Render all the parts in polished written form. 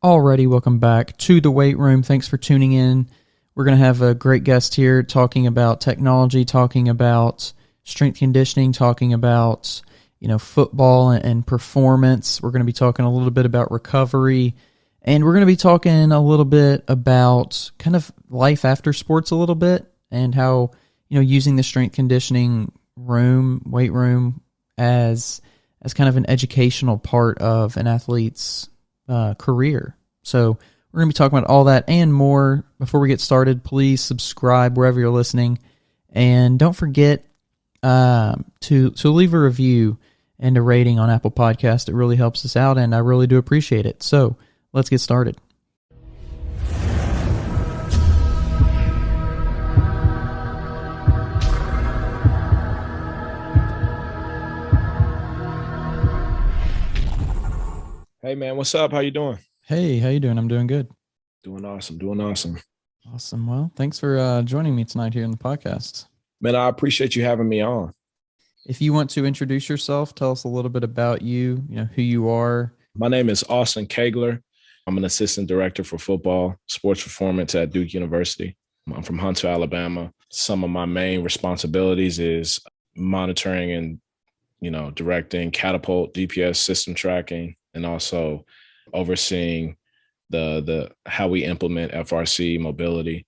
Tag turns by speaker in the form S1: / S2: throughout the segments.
S1: Alrighty, welcome back to the weight room. Thanks for tuning in. We're going to have a great guest here talking about technology, talking about strength conditioning, talking about, football and performance. We're going to be talking a little bit about recovery, and we're going to be talking a little bit about kind of life after sports a little bit, and how, using the strength conditioning weight room as kind of an educational part of an athlete's career. So we're going to be talking about all that and more. Before we get started, please subscribe wherever you're listening, and don't forget to leave a review and a rating on Apple Podcast. It really helps us out, and I really do appreciate it. So let's get started.
S2: Hey man, what's up? How you doing?
S1: Hey, how you doing? I'm doing good.
S2: Doing awesome.
S1: Awesome. Well, thanks for joining me tonight here in the podcast.
S2: Man, I appreciate you having me on.
S1: If you want to introduce yourself, tell us a little bit about you, who you are.
S2: My name is Austin Kaigler. I'm an assistant director for football, sports performance at Duke University. I'm from Huntsville, Alabama. Some of my main responsibilities is monitoring and, directing catapult, DPS system tracking, and also overseeing the how we implement FRC mobility.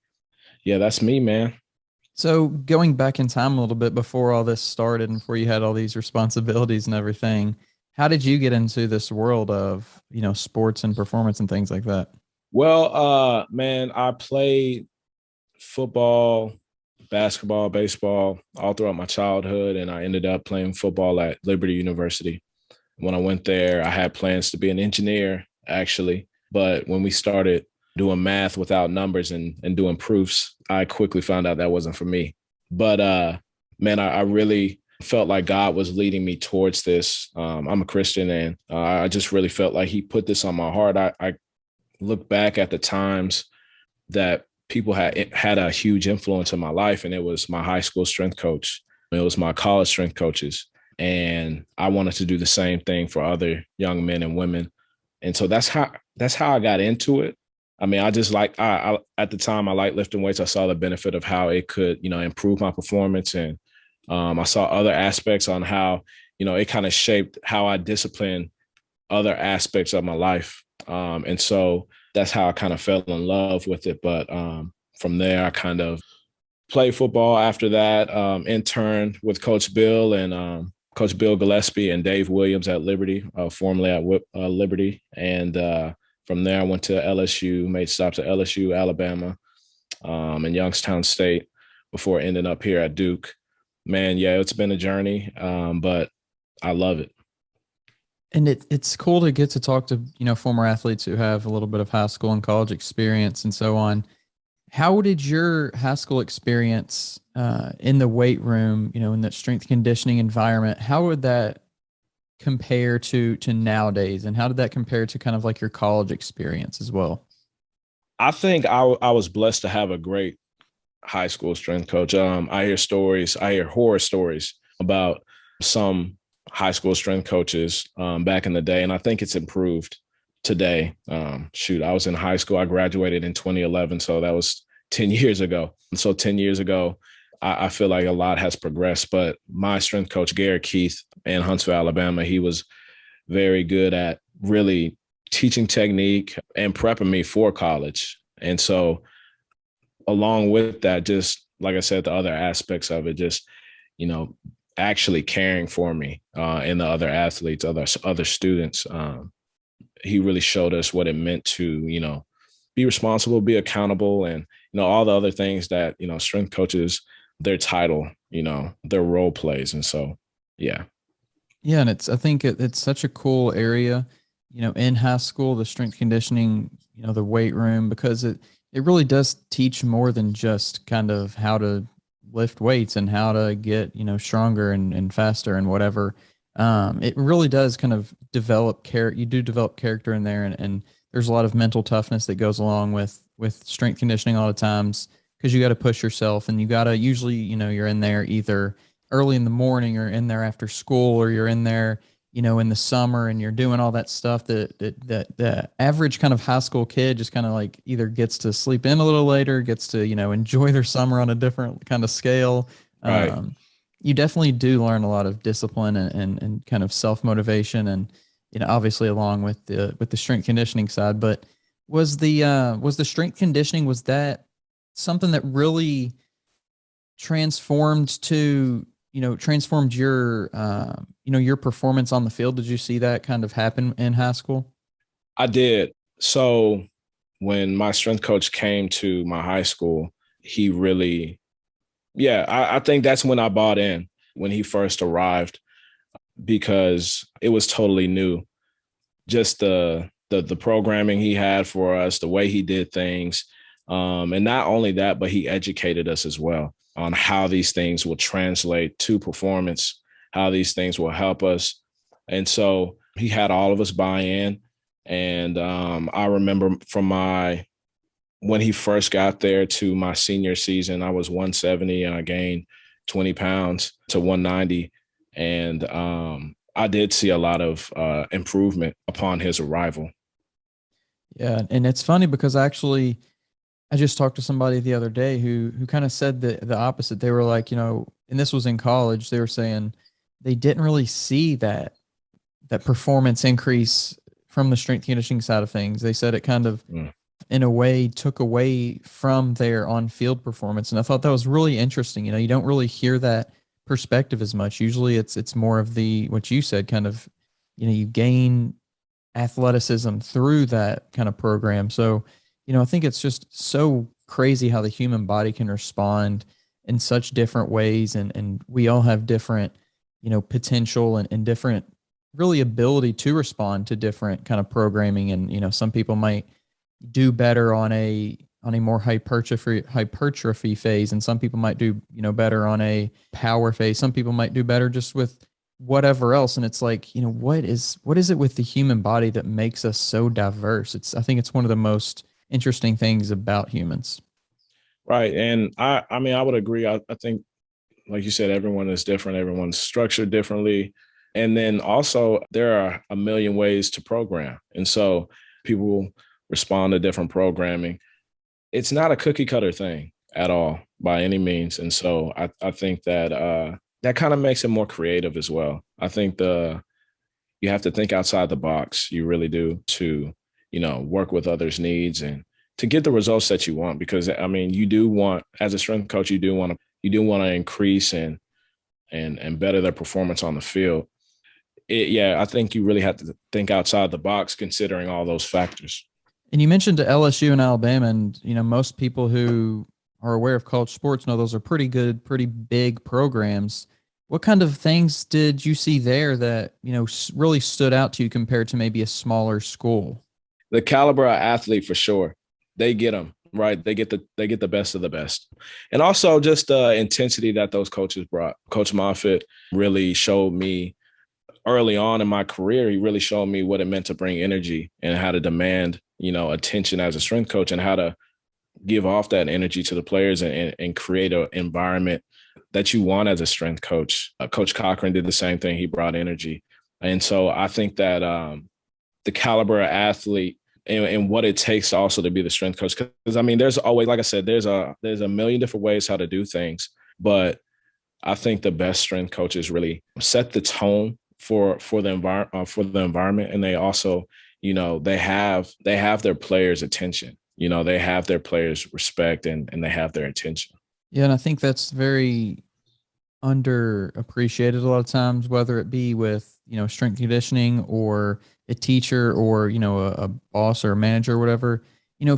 S2: Yeah, that's me, man.
S1: So going back in time a little bit before all this started and before you had all these responsibilities and everything, how did you get into this world of, sports and performance and things like that?
S2: Well, man, I played football, basketball, baseball all throughout my childhood, and I ended up playing football at Liberty University. When I went there, I had plans to be an engineer, actually. But when we started doing math without numbers and doing proofs, I quickly found out that wasn't for me. But, man, I really felt like God was leading me towards this. I'm a Christian, and I just really felt like he put this on my heart. I look back at the times that people had a huge influence in my life, and it was my high school strength coach. It was my college strength coaches. And I wanted to do the same thing for other young men and women. And so that's how I got into it. I mean, I just I at the time I liked lifting weights. I saw the benefit of how it could, improve my performance. And I saw other aspects on how, it kind of shaped how I discipline other aspects of my life. And so that's how I kind of fell in love with it. But from there, I kind of played football after that, interned with Coach Bill and Coach Bill Gillespie and Dave Williams at Liberty, formerly at Liberty. And from there, I went to LSU, made stops at LSU, Alabama, and Youngstown State before ending up here at Duke. Man, yeah, it's been a journey, but I love it.
S1: And it's cool to get to talk to, former athletes who have a little bit of high school and college experience and so on. How did your high school experience in the weight room, in that strength conditioning environment, how would that compare to nowadays? And how did that compare to kind of like your college experience as well?
S2: I think I was blessed to have a great high school strength coach. I hear horror stories about some high school strength coaches back in the day, and I think it's improved today. I was in high school. I graduated in 2011. So that was 10 years ago. And so 10 years ago, I feel like a lot has progressed, but my strength coach, Garrett Keith in Huntsville, Alabama, he was very good at really teaching technique and prepping me for college. And so along with that, just like I said, the other aspects of it, just, actually caring for me and the other athletes, other students, he really showed us what it meant to, be responsible, be accountable, and, all the other things that, strength coaches, their title, their role plays. And so, yeah.
S1: Yeah. And I think it's such a cool area, in high school, the strength conditioning, the weight room, because it really does teach more than just kind of how to lift weights and how to get, stronger and faster and whatever. It really does kind of develop character. You do develop character in there, and there's a lot of mental toughness that goes along with strength conditioning a lot of times, because you got to push yourself, and you got to usually, you're in there either early in the morning or in there after school, or you're in there, in the summer and you're doing all that stuff that the average kind of high school kid just kind of like either gets to sleep in a little later, gets to, enjoy their summer on a different kind of scale.
S2: Right.
S1: Um, you definitely do learn a lot of discipline and kind of self-motivation and, obviously along with the strength conditioning side, but was the strength conditioning, was that something that really transformed to transformed your your performance on the field? Did you see that kind of happen in high school?
S2: I did. So when my strength coach came to my high school, he really, yeah, I think that's when I bought in when he first arrived because it was totally new. Just the programming he had for us, the way he did things. And not only that, but he educated us as well on how these things will translate to performance, how these things will help us. And so he had all of us buy in. And I remember when he first got there to my senior season, I was 170 and I gained 20 pounds to 190. And I did see a lot of improvement upon his arrival.
S1: Yeah, and it's funny because actually I just talked to somebody the other day who kind of said the opposite. They were like, and this was in college, they were saying they didn't really see that performance increase from the strength conditioning side of things. They said it kind of in a way took away from their on-field performance. And I thought that was really interesting. You don't really hear that perspective as much. Usually it's more of the what you said, kind of, you gain athleticism through that kind of program. So, I think it's just so crazy how the human body can respond in such different ways. And we all have different, potential and different really ability to respond to different kind of programming. And, some people might do better on a more hypertrophy phase, and some people might do better on a power phase. Some people might do better just with whatever else. And it's like, what is it with the human body that makes us so diverse? I think it's one of the most interesting things about humans.
S2: Right. And I mean, I would agree. I think, like you said, everyone is different. Everyone's structured differently. And then also there are a million ways to program. And so people respond to different programming. It's not a cookie cutter thing at all by any means. And so I think that that kind of makes it more creative as well. I think you have to think outside the box. You really do to, work with others' needs and to get the results that you want. Because I mean, you do want, as a strength coach, you do want to increase and better their performance on the field. Yeah, I think you really have to think outside the box considering all those factors.
S1: And you mentioned to LSU and Alabama, and most people who are aware of college sports know those are pretty good, pretty big programs. What kind of things did you see there that really stood out to you compared to maybe a smaller school?
S2: The caliber of athlete for sure. They get them right. They get the best of the best, and also just the intensity that those coaches brought. Coach Moffitt really showed me early on in my career. He really showed me what it meant to bring energy and how to demand attention as a strength coach and how to give off that energy to the players and create an environment that you want as a strength coach. Coach Cochran did the same thing. He brought energy. And so I think that the caliber of athlete and what it takes also to be the strength coach, because I mean, there's always, like I said, there's a million different ways how to do things, but I think the best strength coaches really set the tone for the environment, and they also, they have their players' attention. They have their players' respect and they have their attention.
S1: Yeah, and I think that's very underappreciated a lot of times, whether it be with strength conditioning or a teacher or a boss or a manager or whatever.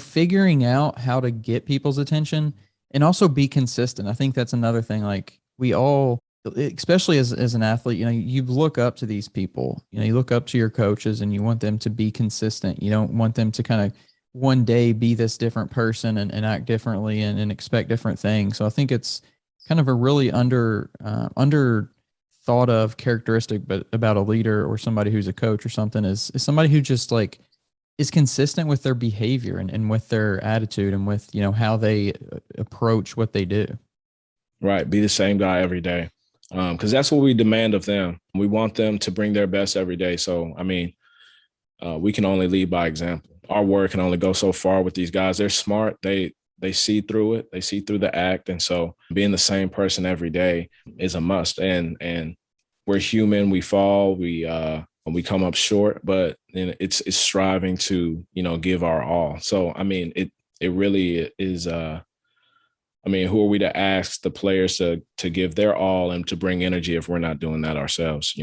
S1: Figuring out how to get people's attention and also be consistent. I think that's another thing. Like we all, especially as an athlete, you look up to these people. You look up to your coaches and you want them to be consistent. You don't want them to kind of one day be this different person and act differently and expect different things. So I think it's kind of a really under thought of characteristic, but about a leader or somebody who's a coach or something is somebody who just like is consistent with their behavior and with their attitude and with, how they approach what they do.
S2: Right. Be the same guy every day. because that's what we demand of them. We want them to bring their best every day. So, I mean, we can only lead by example. Our word can only go so far with these guys. They're smart. They see through it. They see through the act. And so being the same person every day is a must. And we're human. We fall. We come up short, but it's striving to, give our all. So, I mean, it really is, who are we to ask the players to give their all and to bring energy if we're not doing that ourselves,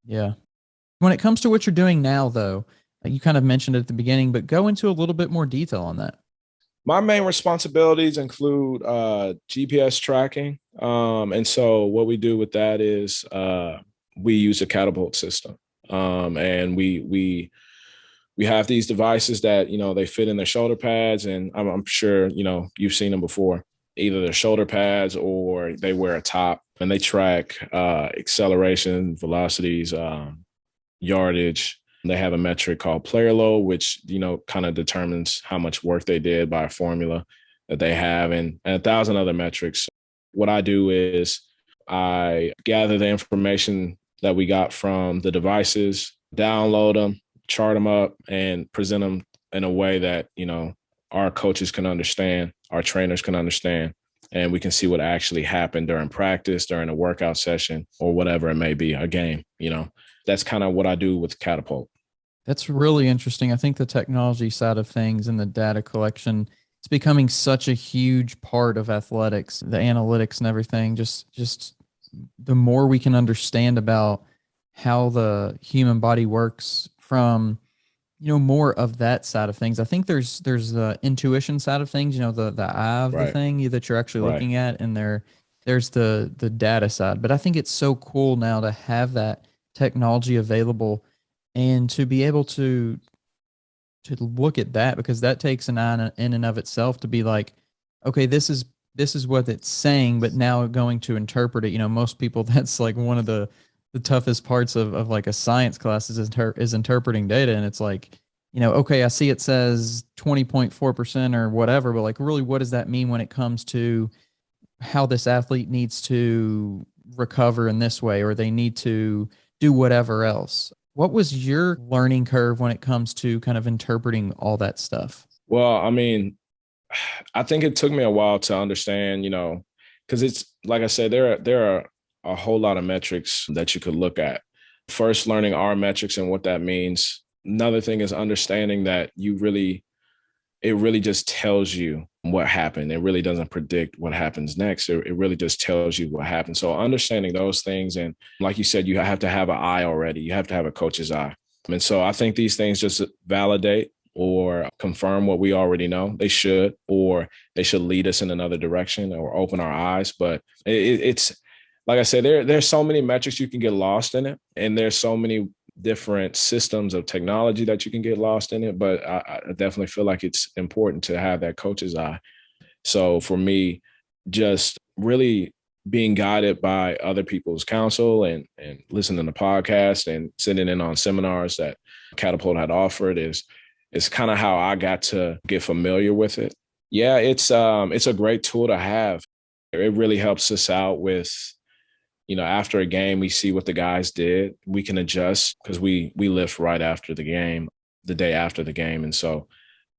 S1: Yeah. When it comes to what you're doing now, though, you kind of mentioned it at the beginning, but go into a little bit more detail on that.
S2: My main responsibilities include GPS tracking. And so what we do with that is we use a catapult system. And we have these devices that, they fit in their shoulder pads. And I'm sure, you've seen them before, either their shoulder pads or they wear a top, and they track acceleration, velocities, yardage. They have a metric called player load, which, kind of determines how much work they did by a formula that they have, and 1,000 other metrics. What I do is I gather the information that we got from the devices, download them, chart them up, and present them in a way that, our coaches can understand, our trainers can understand, and we can see what actually happened during practice, during a workout session, or whatever it may be, a game. That's kind of what I do with Catapult.
S1: That's really interesting. I think the technology side of things and the data collection, it's becoming such a huge part of athletics, the analytics and everything. Just the more we can understand about how the human body works from, more of that side of things. I think there's the intuition side of things, the eye of the thing that you're actually looking at, and there's the data side. But I think it's so cool now to have that technology available and to be able to look at that, because that takes an eye in and of itself to be like, okay, this is what it's saying, but now going to interpret it. Most people, that's like one of the toughest parts of like a science class is interpreting data. And it's like, okay, I see it says 20.4% or whatever, but like, really, what does that mean when it comes to how this athlete needs to recover in this way, or they need to do whatever else? What was your learning curve when it comes to kind of interpreting all that stuff?
S2: Well, I think it took me a while to understand, because it's like I said, there are a whole lot of metrics that you could look at. First, learning our metrics and what that means. Another thing is understanding that it really just tells you what happened. It really doesn't predict what happens next. It really just tells you what happened. So understanding those things, and like you said, you have to have an eye already. You have to have a coach's eye. And so I think these things just validate or confirm what we already know. They should, or they should lead us in another direction or open our eyes. But it's like I said, there's so many metrics you can get lost in it, and there's so many different systems of technology that you can get lost in it. But I definitely feel like it's important to have that coach's eye. So for me, just really being guided by other people's counsel and listening to podcasts and sitting in on seminars that Catapult had offered is kind of how I got to get familiar with it. Yeah, it's a great tool to have. It really helps us out with, after a game, we see what the guys did. We can adjust because we lift right after the game, the day after the game. And so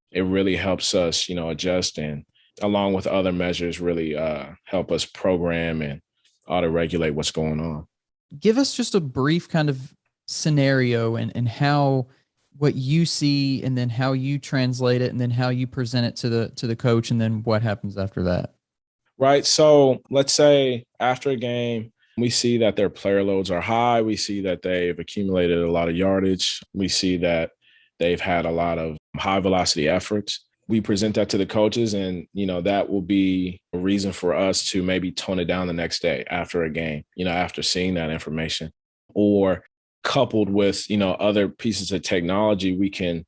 S2: it really helps us, adjust, and along with other measures, really help us program and auto-regulate what's going on.
S1: Give us just a brief kind of scenario and how what you see, and then how you translate it, and then how you present it to the coach, and then what happens after that.
S2: Right. So let's say after a game, we see that their player loads are high. We see that they've accumulated a lot of yardage. We see that they've had a lot of high velocity efforts. We present that to the coaches, and, that will be a reason for us to maybe tone it down the next day after a game, after seeing that information. Or coupled with, other pieces of technology, we can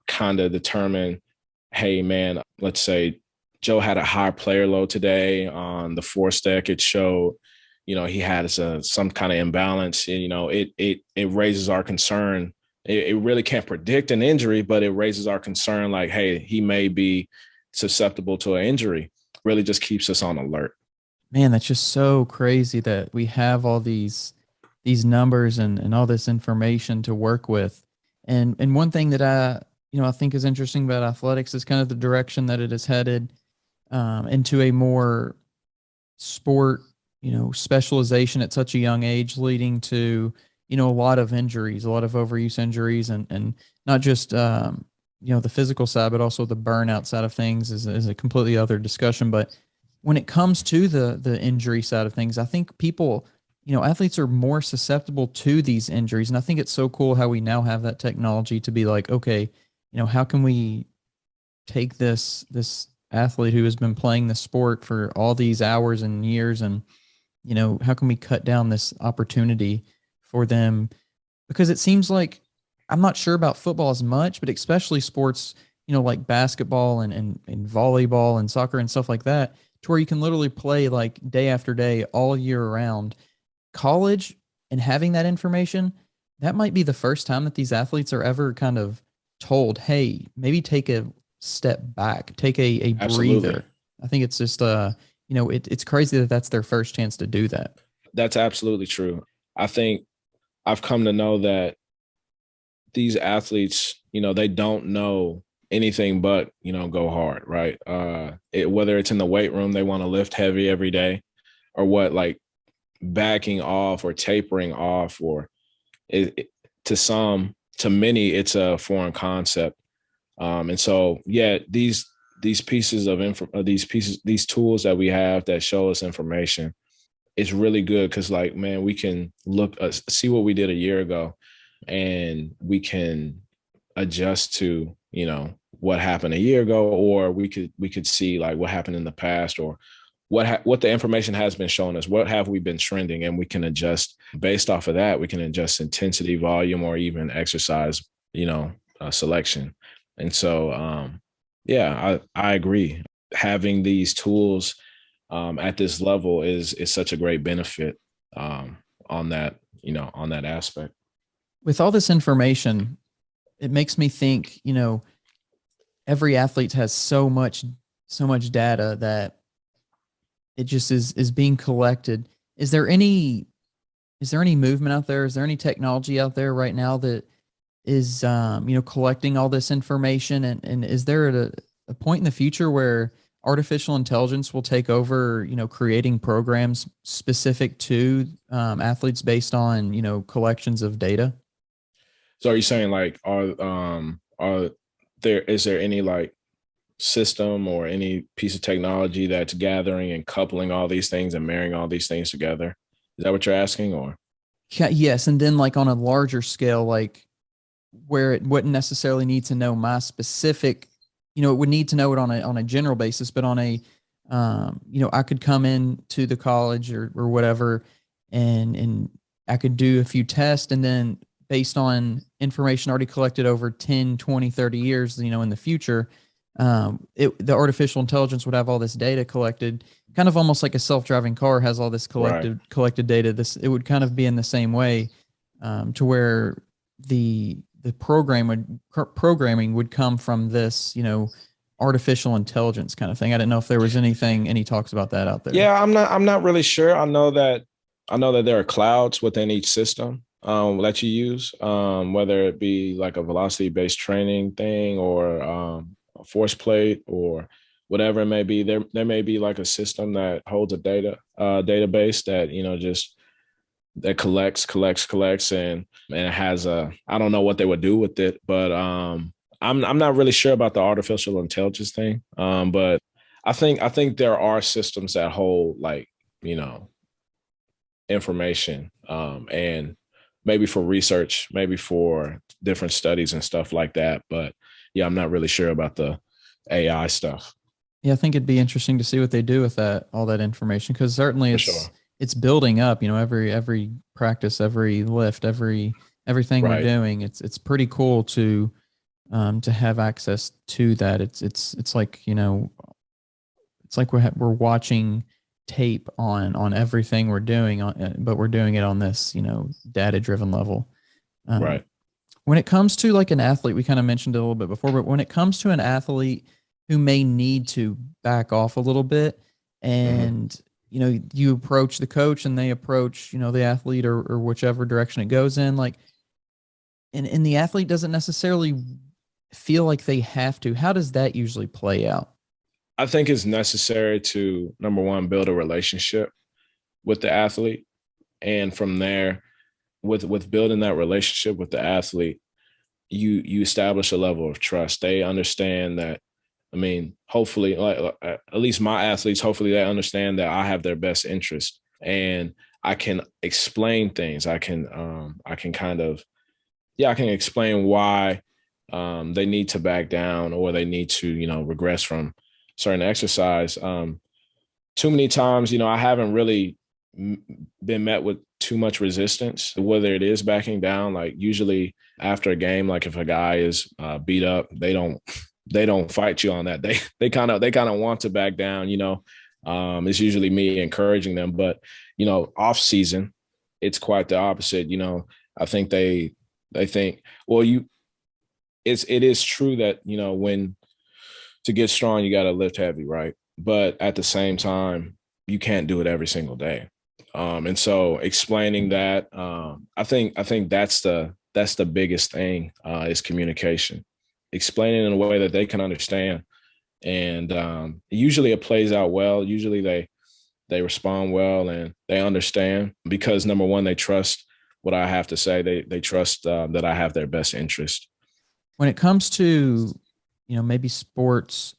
S2: kind of determine, hey, man, let's say Joe had a high player load today on the force deck. It showed, he had some kind of imbalance. It raises our concern. It really can't predict an injury, but it raises our concern, like, hey, he may be susceptible to an injury. Really just keeps us on alert.
S1: Man, that's just so crazy that we have all these numbers and all this information to work with. And one thing that I think is interesting about athletics is kind of the direction that it is headed into a more sport, specialization at such a young age, leading to, a lot of injuries, a lot of overuse injuries, and not just, the physical side, but also the burnout side of things is a completely other discussion. But when it comes to the injury side of things, I think people, athletes are more susceptible to these injuries. And I think it's so cool how we now have that technology to be like, okay, how can we take this athlete who has been playing the sport for all these hours and years, and how can we cut down this opportunity for them? Because it seems like, I'm not sure about football as much, but especially sports, like basketball and volleyball and soccer and stuff like that, to where you can literally play like day after day all year round. College and having that information, that might be the first time that these athletes are ever kind of told, hey, maybe take a step back, take a
S2: Absolutely.
S1: breather. I think it's just it's crazy that that's their first chance to do that.
S2: That's absolutely true. I think I've come to know that these athletes, they don't know anything but, go hard, right? Whether it's in the weight room, they want to lift heavy every day, or what, like backing off or tapering off, or to many, it's a foreign concept. And so, yeah, these pieces of these tools that we have that show us information, it's really good because, like, man, we can look, see what we did a year ago, and we can adjust to, what happened a year ago, or we could see like what happened in the past, or what the information has been showing us, what have we been trending, and we can adjust based off of that. We can adjust intensity, volume, or even exercise, selection. And so, yeah, I agree. Having these tools at this level is such a great benefit on that, on that aspect.
S1: With all this information, it makes me think, every athlete has so much data that it just is being collected. Is there any movement out there? Is there any technology out there right now that is collecting all this information? And is there a point in the future where artificial intelligence will take over, creating programs specific to athletes based on, collections of data?
S2: So are you saying, like, is there any like system or any piece of technology that's gathering and coupling all these things and marrying all these things together? Is that what you're asking, or?
S1: Yeah, yes, and then like on a larger scale, like where it wouldn't necessarily need to know my specific, it would need to know it on a general basis, but on a, I could come in to the college or whatever, and I could do a few tests, and then based on information already collected over 10, 20, 30 years, in the future, the artificial intelligence would have all this data collected, kind of almost like a self-driving car has all this
S2: Right.
S1: collected data. It would kind of be in the same way, to where the programming would come from this, artificial intelligence kind of thing. I didn't know if there was any talks about that out there.
S2: Yeah, I'm not really sure. I know that there are clouds within each system that you use, whether it be like a velocity based training thing, or a force plate, or whatever it may be. There may be like a system that holds a database that, just that collects, and it has I don't know what they would do with it, but I'm not really sure about the artificial intelligence thing. But I think there are systems that hold, like, you know information, and maybe for research, maybe for different studies and stuff like that. But yeah, I'm not really sure about the AI stuff.
S1: Yeah, I think it'd be interesting to see what they do with all that information, because certainly
S2: For
S1: it's
S2: sure.
S1: it's building up. Every practice, every lift, everything we're
S2: Right.
S1: doing. It's pretty cool to have access to that. It's like, it's like we're watching tape on everything we're doing, but we're doing it on this, data driven level. Um,
S2: Right.
S1: when it comes to like an athlete, we kind of mentioned it a little bit before, but when it comes to an athlete who may need to back off a little bit
S2: Hmm.
S1: and you approach the coach and they approach, the athlete or whichever direction it goes in. Like, and the athlete doesn't necessarily feel like they have to. How does that usually play out?
S2: I think it's necessary to, number one, build a relationship with the athlete. And from there, with building that relationship with the athlete, you establish a level of trust. They understand that, I mean, hopefully, like at least my athletes, hopefully they understand that I have their best interest and I can explain things. I can kind of, I can explain why they need to back down or they need to, regress from certain exercise. Too many times, I haven't really been met with too much resistance, whether it is backing down. Like usually after a game, like if a guy is beat up, they don't fight you on that. They kind of want to back down. It's usually me encouraging them, but off season, it's quite the opposite. I think they think, well, it is true that when to get strong, you got to lift heavy, right? But at the same time, you can't do it every single day. And so explaining that, I think that's the biggest thing is communication, explaining in a way that they can understand. And usually it plays out well. Usually they respond well and they understand because number one, they trust what I have to say. They trust that I have their best interest.
S1: When it comes to, maybe sports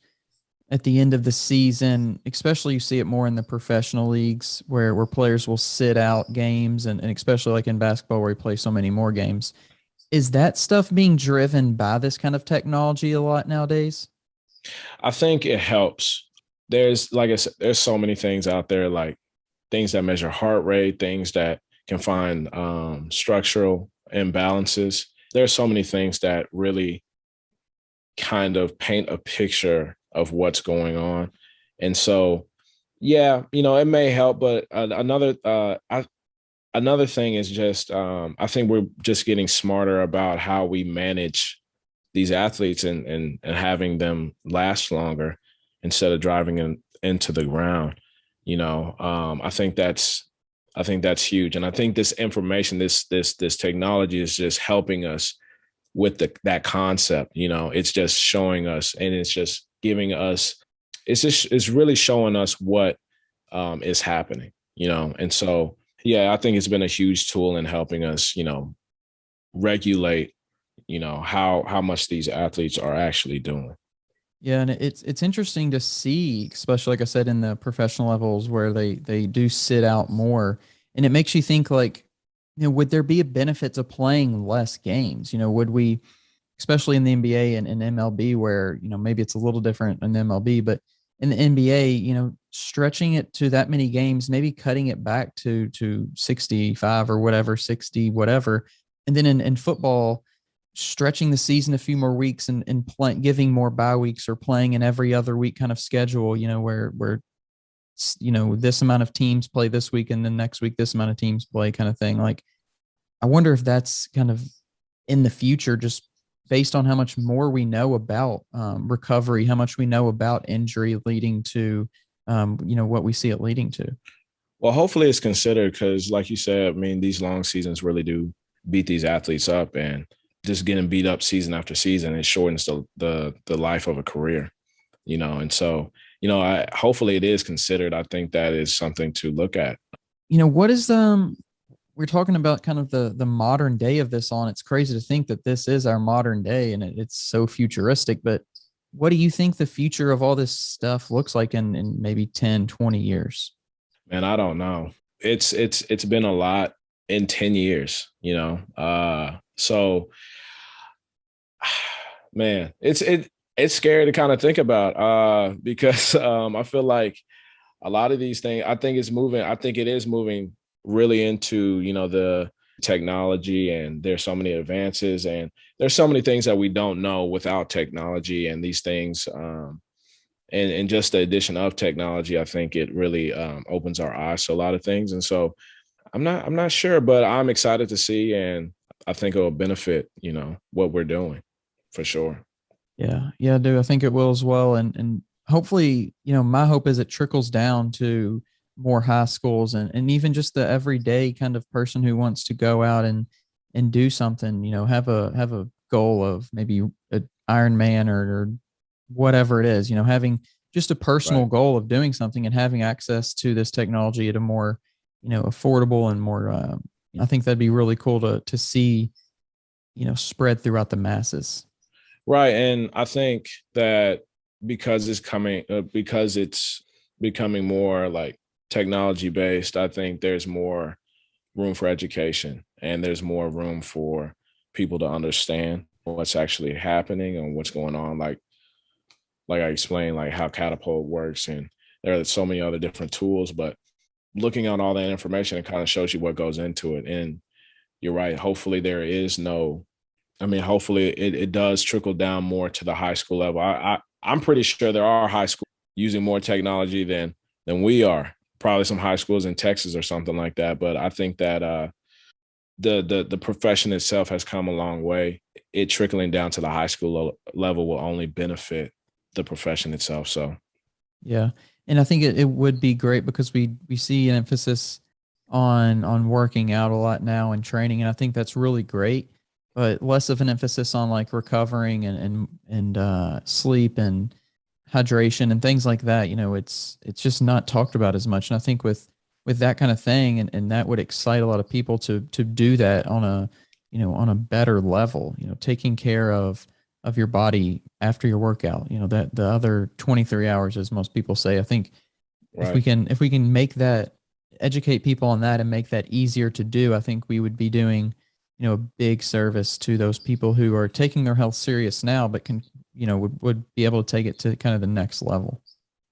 S1: at the end of the season, especially you see it more in the professional leagues where players will sit out games and especially like in basketball where you play so many more games. Is that stuff being driven by this kind of technology a lot nowadays?
S2: I think it helps. There's, like I said, there's so many things out there, like things that measure heart rate, things that can find structural imbalances. There are so many things that really kind of paint a picture of what's going on. And so, yeah, it may help, but another thing is just, I think we're just getting smarter about how we manage these athletes and having them last longer instead of driving them into the ground. I think that's huge. And I think this information, this technology is just helping us with that concept. It's just showing us and it's just giving us, it's really showing us what is happening, and so, yeah, I think it's been a huge tool in helping us, regulate, how much these athletes are actually doing.
S1: Yeah, and it's interesting to see, especially like I said, in the professional levels where they do sit out more, and it makes you think like, would there be a benefit to playing less games? Would we, especially in the NBA and MLB, where maybe it's a little different in the MLB, but in the NBA, stretching it to that many games, maybe cutting it back to 65 or whatever, 60 whatever, and then in football, stretching the season a few more weeks and giving more bye weeks or playing an every other week kind of schedule, where this amount of teams play this week and then next week this amount of teams play kind of thing. Like, I wonder if that's kind of in the future, just based on how much more we know about recovery, how much we know about injury leading to, what we see it leading to.
S2: Well, hopefully it's considered because, like you said, I mean, these long seasons really do beat these athletes up, and just getting beat up season after season, it shortens the life of a career, and so, hopefully it is considered. I think that is something to look at.
S1: What is we're talking about kind of the modern day of this on. It's crazy to think that this is our modern day and it's so futuristic, but what do you think the future of all this stuff looks like in maybe 10, 20 years?
S2: Man, I don't know. It's been a lot in 10 years, so man, it's scary to kind of think about because I feel like a lot of these things, I think it is moving really into, the technology, and there's so many advances and there's so many things that we don't know without technology and these things. And just the addition of technology, I think it really opens our eyes to a lot of things. And so I'm not sure, but I'm excited to see, and I think it will benefit, what we're doing for sure.
S1: Yeah. Yeah, dude, I think it will as well. And hopefully, my hope is it trickles down to more high schools and even just the everyday kind of person who wants to go out and do something, have a goal of maybe a Iron Man or whatever it is, having just a personal
S2: Right.
S1: goal of doing something and having access to this technology at a more, affordable and more, I think that'd be really cool to see, spread throughout the masses.
S2: Right. And I think that because it's becoming more like technology based, I think there's more room for education and there's more room for people to understand what's actually happening and what's going on. Like I explained, like how Catapult works, and there are so many other different tools, but looking at all that information, it kind of shows you what goes into it. And you're right. Hopefully there is no, I mean, hopefully it does trickle down more to the high school level. I'm pretty sure there are high schools using more technology than we are. Probably some high schools in Texas or something like that. But I think that the profession itself has come a long way. It trickling down to the high school level will only benefit the profession itself. So
S1: Yeah. And I think it would be great because we see an emphasis on working out a lot now and training. And I think that's really great, but less of an emphasis on like recovering and sleep and hydration and things like that. It's just not talked about as much. And I think with that kind of thing and that would excite a lot of people to do that on a, on a better level, taking care of your body after your workout, that the other 23 hours, as most people say. I think
S2: right.
S1: if we can make that, educate people on that and make that easier to do, I think we would be doing, a big service to those people who are taking their health serious now, but can, would be able to take it to kind of the next level.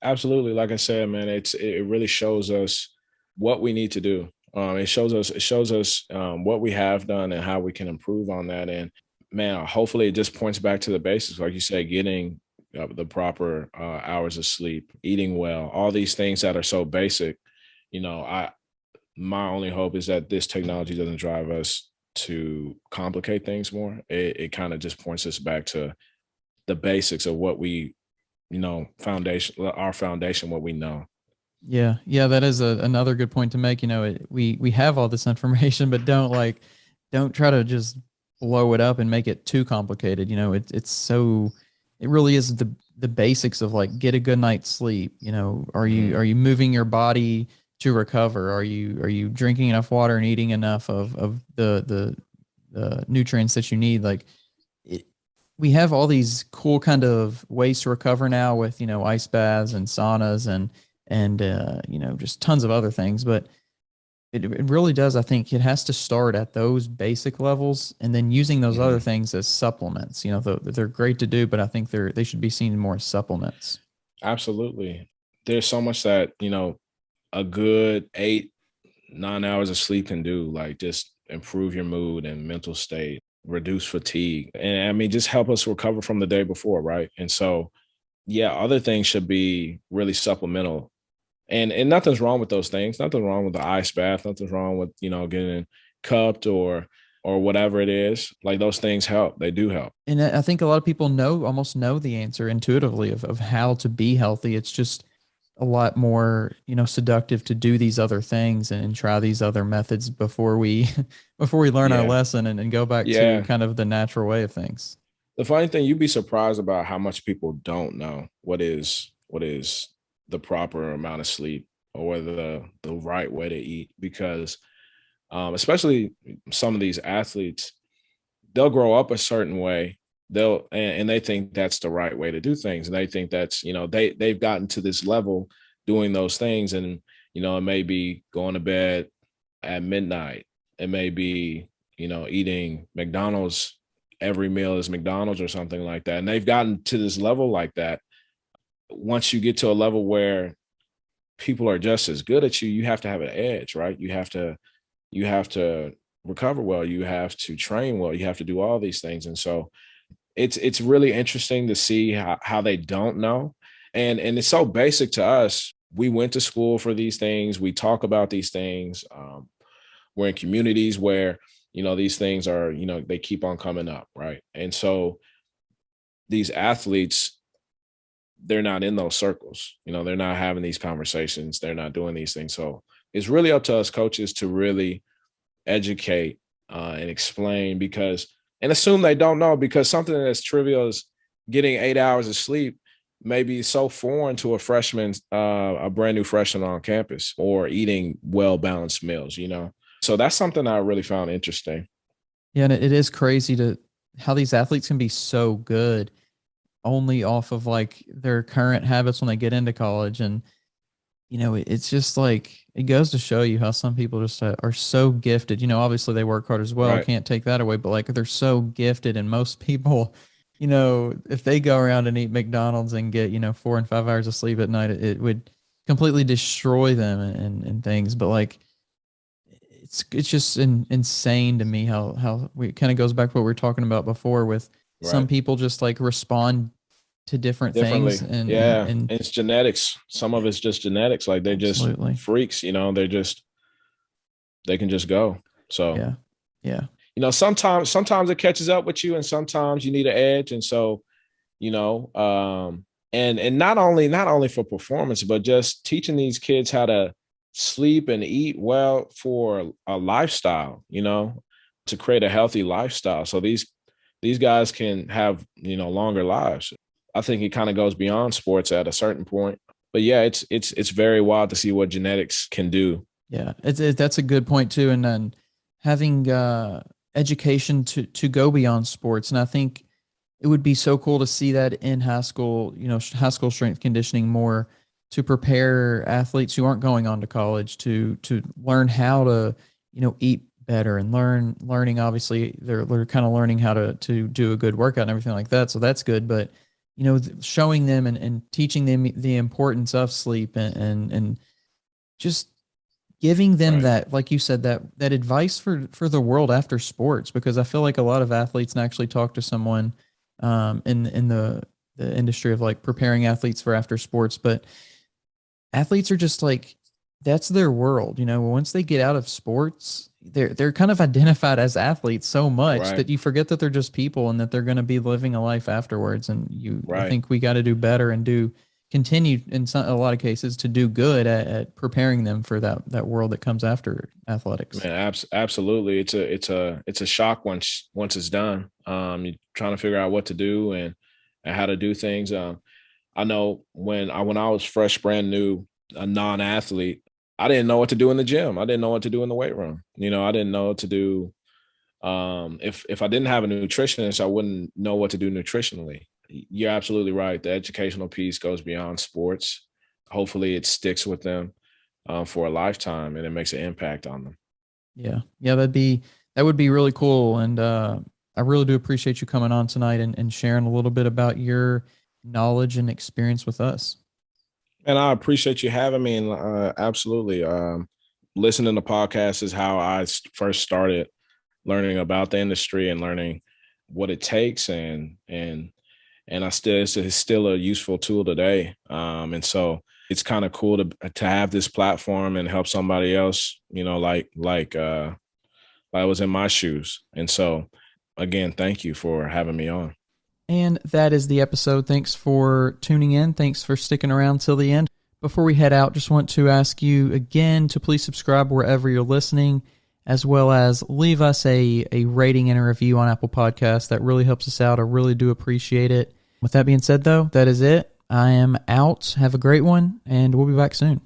S2: Absolutely. Like I said, man, it really shows us what we need to do. It shows us what we have done and how we can improve on that. And man, hopefully it just points back to the basics, like you said, getting the proper hours of sleep, eating well, all these things that are so basic. I my only hope is that this technology doesn't drive us to complicate things more. It kind of just points us back to the basics of what we, our foundation, what we know.
S1: Yeah, yeah, that is another good point to make. We have all this information, but don't try to just blow it up and make it too complicated. It really is the basics of like get a good night's sleep. Are you moving your body to recover? Are you drinking enough water and eating enough of the nutrients that you need? Like it, we have all these cool kind of ways to recover now with ice baths and saunas and just tons of other things, but it really does. I think it has to start at those basic levels and then using those other
S2: Mm-hmm.
S1: things as supplements. They're great to do, but I think they should be seen more as supplements.
S2: Absolutely. There's so much that, a good 8, 9 hours of sleep can do, like just improve your mood and mental state, reduce fatigue. And I mean, just help us recover from the day before. Right. And so, yeah, other things should be really supplemental. And nothing's wrong with those things. Nothing wrong with the ice bath. Nothing's wrong with, getting cupped or whatever it is. Like those things help. They do help.
S1: And I think a lot of people almost know the answer intuitively of how to be healthy. It's just a lot more, seductive to do these other things and try these other methods before we before we learn our
S2: Yeah.
S1: lesson and go back to
S2: Yeah.
S1: kind of the natural way of things.
S2: The funny thing, you'd be surprised about how much people don't know what is the proper amount of sleep or whether the right way to eat. Because especially some of these athletes, they'll grow up a certain way. And they think that's the right way to do things. And they think that's, they've gotten to this level doing those things. And, it may be going to bed at midnight. It may be, eating McDonald's, every meal is McDonald's or something like that. And they've gotten to this level like that. Once you get to a level where people are just as good at you, you have to have an edge, right? You have to recover well, you have to train well, you have to do all these things. And so it's really interesting to see how they don't know. And it's so basic to us. We went to school for these things. We talk about these things. We're in communities where, these things are, they keep on coming up. Right. And so these athletes, they're not in those circles. They're not having these conversations. They're not doing these things. So it's really up to us coaches to really educate and explain, and assume they don't know, because something that's trivial as getting 8 hours of sleep may be so foreign to a freshman, a brand new freshman on campus, or eating well-balanced meals, So that's something I really found interesting.
S1: Yeah, and it is crazy how these athletes can be so good only off of like their current habits when they get into college. And, it's just like, it goes to show you how some people just are so gifted. Obviously they work hard as well.
S2: Right.
S1: I can't take that away, but like they're so gifted, and most people, if they go around and eat McDonald's and get, 4 and 5 hours of sleep at night, it would completely destroy them and things. But like, it's just insane to me how we kind of goes back to what we were talking about before with some people just like respond to different things. And
S2: it's genetics. Some of it's just genetics. Like they're just freaks, they can just go. So
S1: yeah.
S2: Sometimes it catches up with you, and sometimes you need an edge. And so, and not only for performance, but just teaching these kids how to sleep and eat well for a lifestyle, to create a healthy lifestyle. So these guys can have, longer lives. I think it kind of goes beyond sports at a certain point. But yeah, it's very wild to see what genetics can do.
S1: Yeah, that's a good point too. And then having education to go beyond sports. And I think it would be so cool to see that in high school, high school strength conditioning more, to prepare athletes who aren't going on to college to learn how to, eat better, and learning, obviously they're kind of learning how to do a good workout and everything like that. So that's good. But, showing them and teaching them the importance of sleep and just giving them that, like you said, that advice for the world after sports, because I feel like a lot of athletes, and actually talk to someone in the industry of like preparing athletes for after sports, but athletes are just like, that's their world. Once they get out of sports, they're kind of identified as athletes so much that you forget that they're just people, and that they're going to be living a life afterwards. And I think we got to do better and continue in a lot of cases to do good at preparing them for that world that comes after athletics.
S2: Man, absolutely. It's a shock once it's done. You're trying to figure out what to do and how to do things. I know when I was fresh, brand new, a non-athlete, I didn't know what to do in the gym. I didn't know what to do in the weight room. I didn't know what to do. If I didn't have a nutritionist, I wouldn't know what to do nutritionally. You're absolutely right. The educational piece goes beyond sports. Hopefully it sticks with them for a lifetime, and it makes an impact on them.
S1: Yeah. That would be really cool. And I really do appreciate you coming on tonight and sharing a little bit about your knowledge and experience with us.
S2: And I appreciate you having me. And absolutely. Listening to podcasts is how I first started learning about the industry and learning what it takes. And it's still a useful tool today. And so it's kind of cool to have this platform and help somebody else, like I was in my shoes. And so again, thank you for having me on.
S1: And that is the episode. Thanks for tuning in. Thanks for sticking around till the end. Before we head out, just want to ask you again to please subscribe wherever you're listening, as well as leave us a rating and a review on Apple Podcasts. That really helps us out. I really do appreciate it. With that being said, though, that is it. I am out. Have a great one, and we'll be back soon.